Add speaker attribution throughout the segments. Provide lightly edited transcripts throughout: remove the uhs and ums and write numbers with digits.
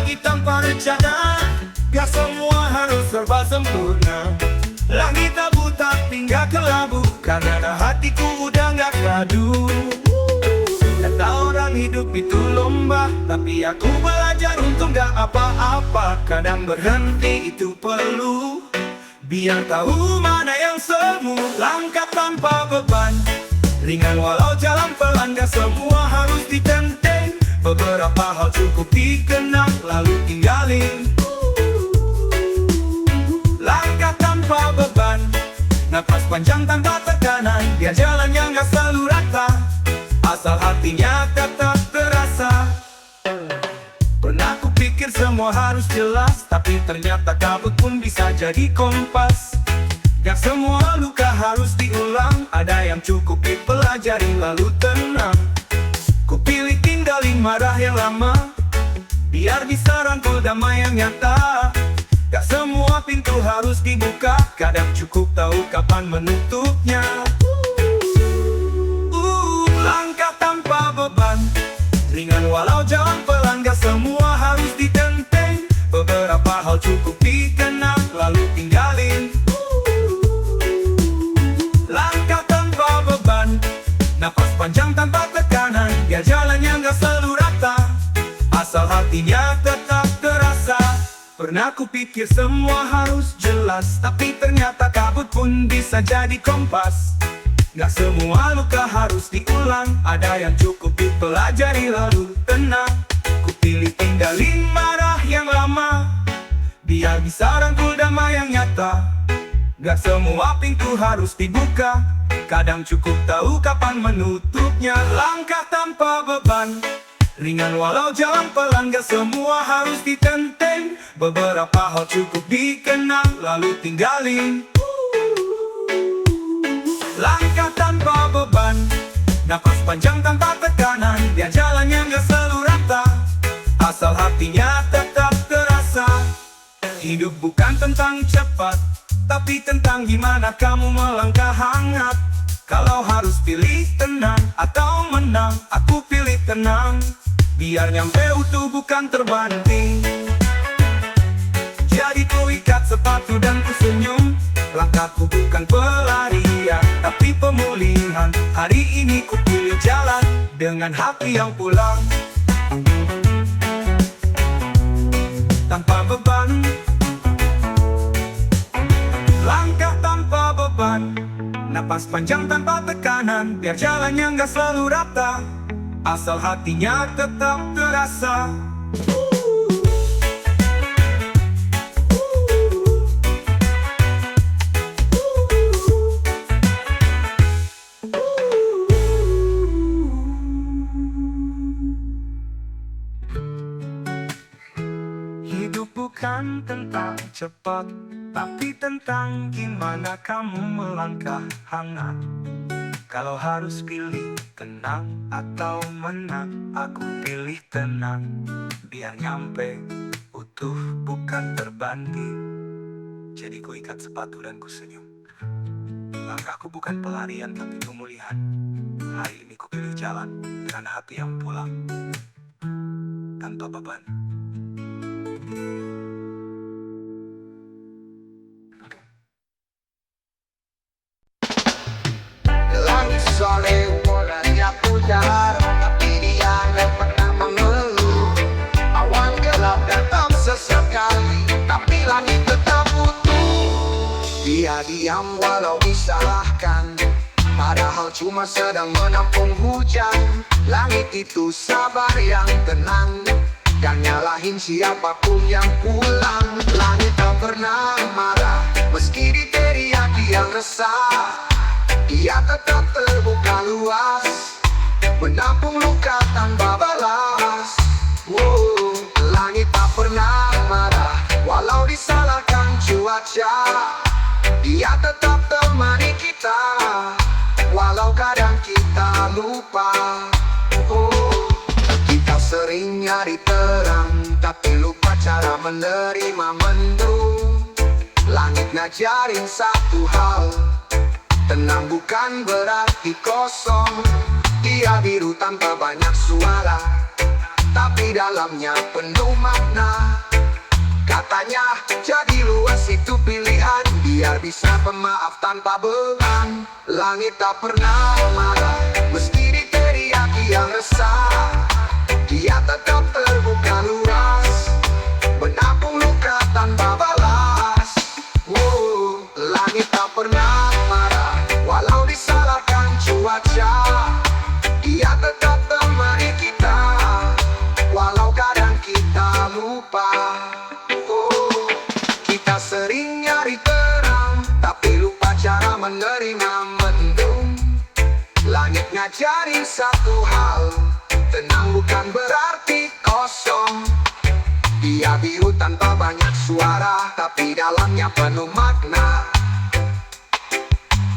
Speaker 1: langit tanpa rencana, gak semua harus serba sempurna. Langit tak buta hingga kelabu, karena hatiku udah gak kadu. Kata orang hidup itu lomba, tapi aku belajar untuk gak apa-apa. Kadang berhenti itu perlu, biar tahu mana yang semu. Langkah tanpa beban, ringan walau jalan pelan, gak semua harus ditenteng. Beberapa hal cukup dikenang lalu tinggalin. Langkah tanpa beban, napas panjang tanpa tekanan, biar jalannya gak selalu rata, asal hatinya tetap terasa. Pernah kupikir semua harus jelas, tapi ternyata kabut pun bisa jadi kompas. Gak semua luka harus diulang, ada yang cukup dipelajari lalu tenang. Kupilih tinggalin marah yang lama, biar bisa rangkul damai yang nyata. Gak semua pintu harus dibuka, kadang cukup tahu kapan menutupnya. Langkah tanpa beban, ringan walau jalan pelan, gak semua harus ditenteng. Beberapa hal cukup dikenang lalu tinggalin. Langkah tanpa beban, napas panjang tanpa tekanan, biar jalannya gak selalu rata, asal hatinya tetap terasa. Pernah kupikir semua harus jelas, tapi ternyata kabut pun bisa jadi kompas. Gak semua luka harus diulang, ada yang cukup dipelajari lalu tenang. Kupilih tinggalin marah yang lama, biar bisa rangkul damai yang nyata. Gak semua pintu harus dibuka, kadang cukup tahu kapan menutupnya. Langkah tanpa beban, ringan walau jalan pelan, gak semua harus ditenteng. Beberapa hal cukup dikenang lalu tinggalin. Langkah tanpa beban, napas panjang tanpa tekanan, biar jalannya gak selalu rata, asal hatinya tetap terasa. Hidup bukan tentang cepat, tapi tentang gimana kamu melangkah hangat. Kalau harus pilih tenang atau menang, aku pilih tenang, biar nyampe utuh bukan terbanting. Jadi ku ikat sepatu dan ku senyum, langkahku bukan pelarian, tapi pemulihan. Hari ini ku pilih jalan dengan hati yang pulang. Tanpa beban, langkah tanpa beban, napas panjang tanpa tekanan, biar jalannya gak selalu rata, asal hatinya tetap terasa. Hidup bukan tentang cepat, tapi tentang gimana kamu melangkah hangat. Kalau harus pilih tenang atau menang, aku pilih tenang, biar nyampe utuh bukan terbanting. Jadi ku ikat sepatu dan ku senyum, langkahku bukan pelarian tapi pemulihan. Hari ini ku pilih jalan dengan hati yang pulang, tanpa beban.
Speaker 2: Langit soleh mulanya pudar, tapi dia gak pernah mengeluh. Awan gelap datang sesekali, tapi langit tetap utuh. Dia diam walau disalahkan, padahal cuma sedang menampung hujan. Langit itu sabar yang tenang, dan nyalahin siapapun yang pulang. Langit tak pernah marah, meski diteriaki yang resah. Dia tetap terbuka luas, menampung luka tanpa balas. Langit tak pernah marah, walau disalahkan cuaca. Dia tetap temani kita, walau kadang kita lupa. Kita sering nyari terang, tapi lupa cara menerima mendung. Langit ngajarin satu hal, tenang bukan berarti kosong. Dia biru tanpa banyak suara, tapi dalamnya penuh makna. Katanya jadi luas itu pilihan, biar bisa pemaaf tanpa beban. Langit tak pernah marah, meski diteriaki yang resah. Dia tetap terbuka luas, menampung luka tanpa balas. Langit tak pernah marah, walau disalahkan cuaca. Dia tetap temani kita, walau kadang kita lupa. Kita sering nyari terang, tapi lupa cara menerima mendung. Langit ngajarin satu hal, tenang bukan berarti kosong. Dia biru tanpa banyak suara, tapi dalamnya penuh makna.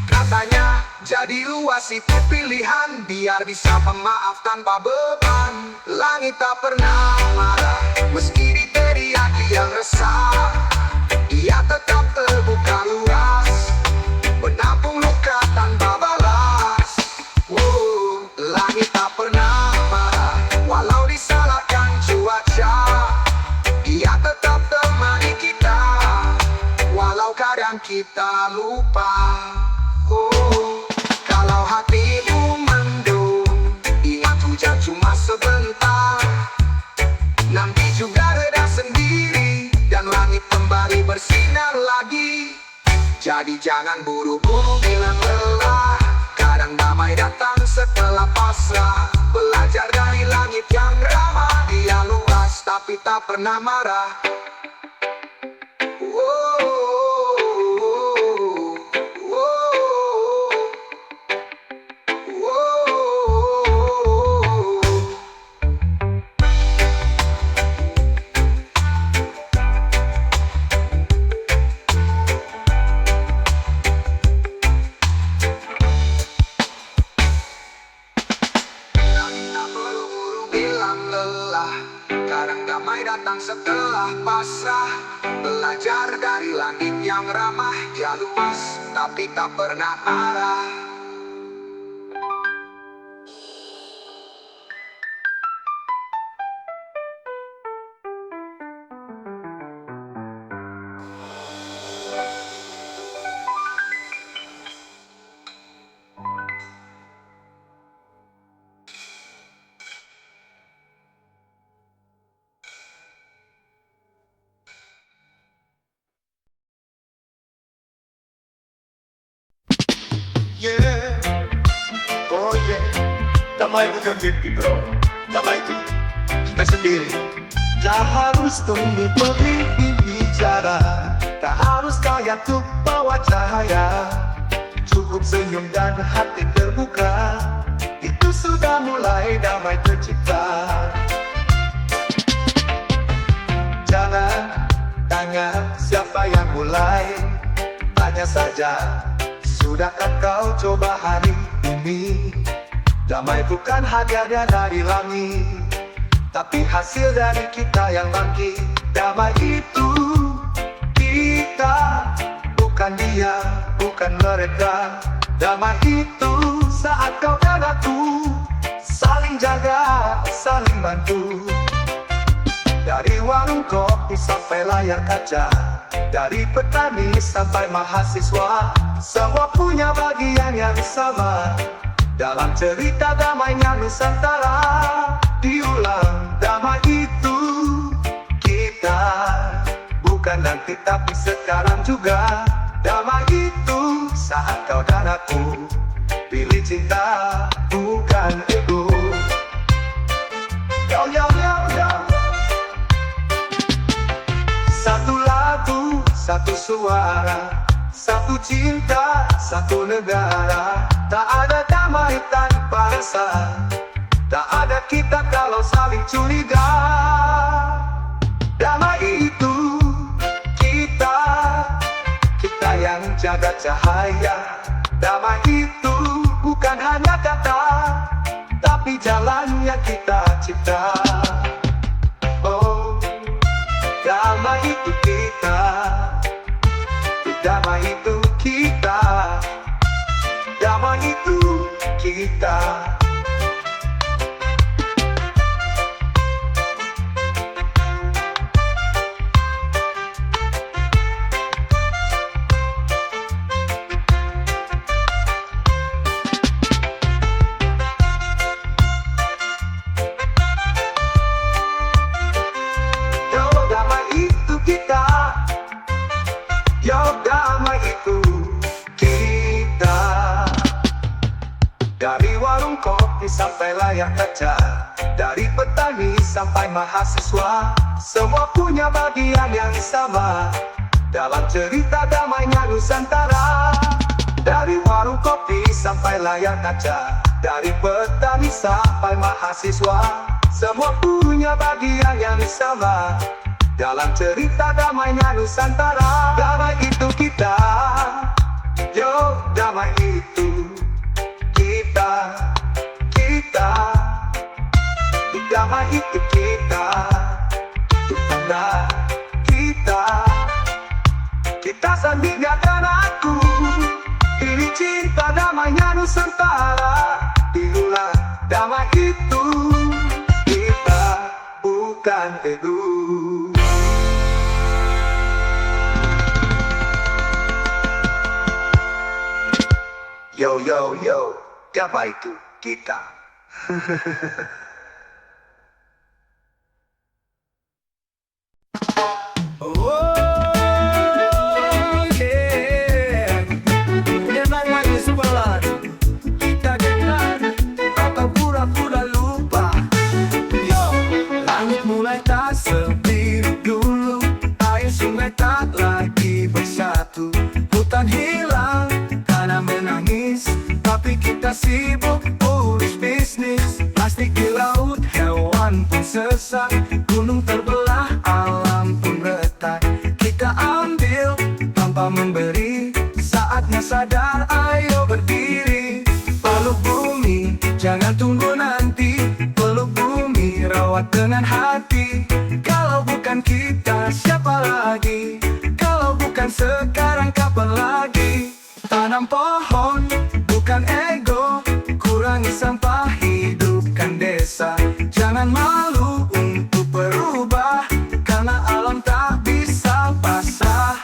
Speaker 2: Katanya jadi luas itu pilihan, biar bisa pemaaf tanpa beban. Langit tak pernah marah, meski diteriaki yang resah. Dia tetap terbuka luas, menampung luka tanpa balas. Langit tak pernah marah, walau disalahkan cuaca. Dia tetap temani kita, walau kadang kita lupa. Kalau hatimu mendung, ingat hujan cuma sebentar. Nanti juga reda sendiri, dan langit kembali bersinar lagi. Jadi jangan buru-buru bilang lelah, kadang damai datang setelah pasrah. Belajar dari langit yang ramah, dia luas tapi tak pernah marah. Kadang damai datang setelah pasrah. Belajar dari langit yang ramah, dia luas tapi tak pernah marah.
Speaker 3: Oh yeah, damai bukan mimpi bro, damai itu kita sendiri. Tak harus tunggu pemimpin bicara, tak harus kaya untuk bawa cahaya. Cukup senyum dan hati terbuka, itu sudah mulai damai tercipta. Jangan tanya siapa yang mulai, tanya saja, sudahkah kau coba hari ini? Damai bukan hadiahnya dari langit, tapi hasil dari kita yang bangkit. Damai itu kita, bukan dia, bukan mereka. Damai itu saat kau dan aku saling jaga, saling bantu. Dari warung kopi sampai layar kaca, dari petani sampai mahasiswa, semua punya bagian yang sama dalam cerita damainya Nusantara. Diulang, damai itu kita, bukan nanti tapi sekarang juga. Damai itu saat kau dan aku pilih cinta, bukan ego. Yo yo yo yo. Satu lagu, satu suara, satu cinta, satu negara. Tak ada damai tanpa rasa, tak ada kita kalau saling curiga. Damai itu kita, kita yang jaga cahaya. Damai itu bukan hanya kata, tapi jalan yang kita cipta. Oh, damai itu kita, damai itu kita, damai itu kita.
Speaker 2: sampai layar kaca, dari petani sampai mahasiswa, semua punya bagian yang sama dalam cerita damainya Nusantara. Dari warung kopi sampai layar kaca, dari petani sampai mahasiswa, semua punya bagian yang sama dalam cerita damainya Nusantara. Damai itu kita, yo, damai itu kita. Damai itu kita, nah kita sandingkan dan aku. Ini cinta damainya Nusantara. Itulah damai itu kita, bukan ego. Yo yo yo, damai itu kita.
Speaker 1: Sibuk urus bisnis, plastik di laut, hewan pun sesak, gunung terbelah, alam pun retak. Kita ambil tanpa memberi, saatnya sadar, ayo berdiri. Peluk bumi, jangan tunggu nanti, peluk bumi, rawat dengan hati. Kalau bukan kita, siapa lagi? Kalau bukan sekarang, kapan lagi? Tanam pohon, bukan ego, kurangi sampah, hidupkan desa. Jangan malu untuk berubah, karena alam tak bisa pasrah.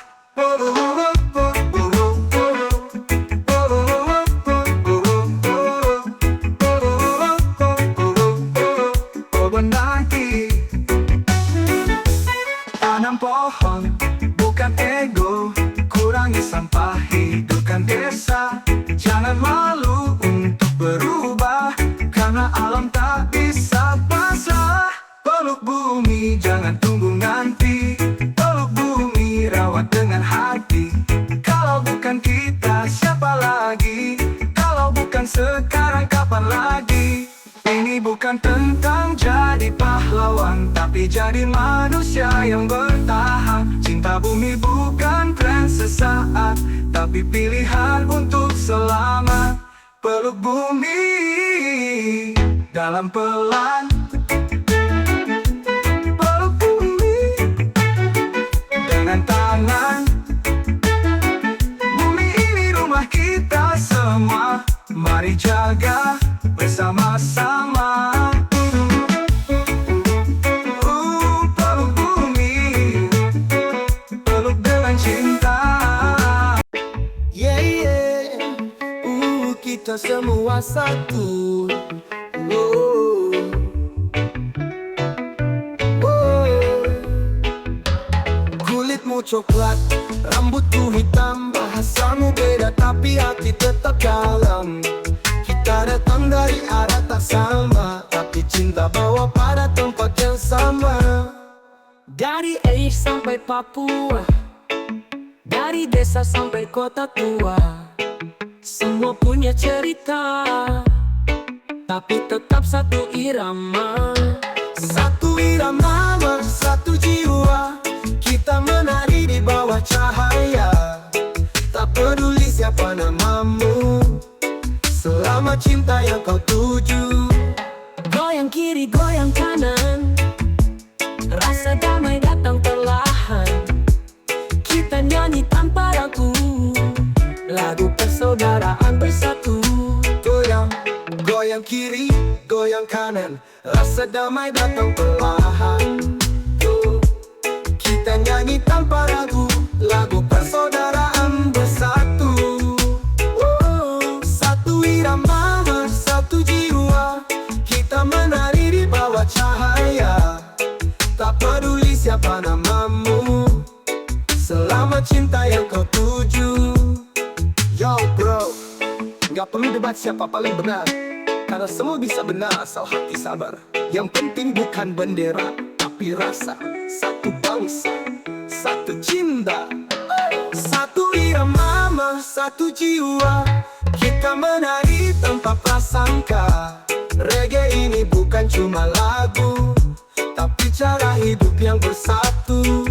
Speaker 1: Tanam pohon, bukan ego, kurangi sampah, hidupkan desa. Jangan malu untuk berubah, karena alam tak bisa pasrah. Peluk bumi, jangan tunggu nanti, peluk bumi, rawat dengan hati. Kalau bukan kita, siapa lagi? Kalau bukan sekarang, kapan lagi? Ini bukan tentang jadi pahlawan, tapi jadi manusia yang bertahan. Cinta bumi bukan tren sesaat, tapi pilihan untuk selamat. Peluk bumi dalam pelan, peluk bumi dengan tangan. Bumi ini rumah kita semua, mari jaga bersama-sama. Peluk bumi, peluk dengan cinta. Kita semua satu. Kulitmu coklat, rambutku hitam, bahasamu beda tapi hati tetap dalam. Kita datang dari arah tak sama, tapi cinta bawa pada tempat yang sama.
Speaker 4: Dari Aceh sampai Papua, dari desa sampai kota tua, semua punya cerita, tapi tetap satu irama.
Speaker 2: Satu irama, satu jiwa, kita menari di bawah cahaya. Tak peduli siapa namamu, selama cinta yang kau tuju.
Speaker 4: Goyang kiri, goyang kanan, rasa damai datang perlahan. Kita nyanyi tanpa ragu, lagu persaudaraan bersatu.
Speaker 2: Goyang, goyang kiri, goyang kanan, rasa damai datang perlahan. Kita nyanyi tanpa ragu, lagu persaudaraan bersatu. Satu irama, satu jiwa, kita menari di bawah cahaya. Tak peduli siapa namamu, selama cinta yang kau tuju. Yo bro, gak perlu debat siapa paling benar,
Speaker 3: Karena semua bisa benar asal hati sabar. Yang penting bukan bendera, tapi rasa. Satu bangsa, satu cinta, satu irama, satu jiwa. Kita menari tanpa prasangka. Reggae ini bukan cuma lagu, tapi cara hidup yang bersatu.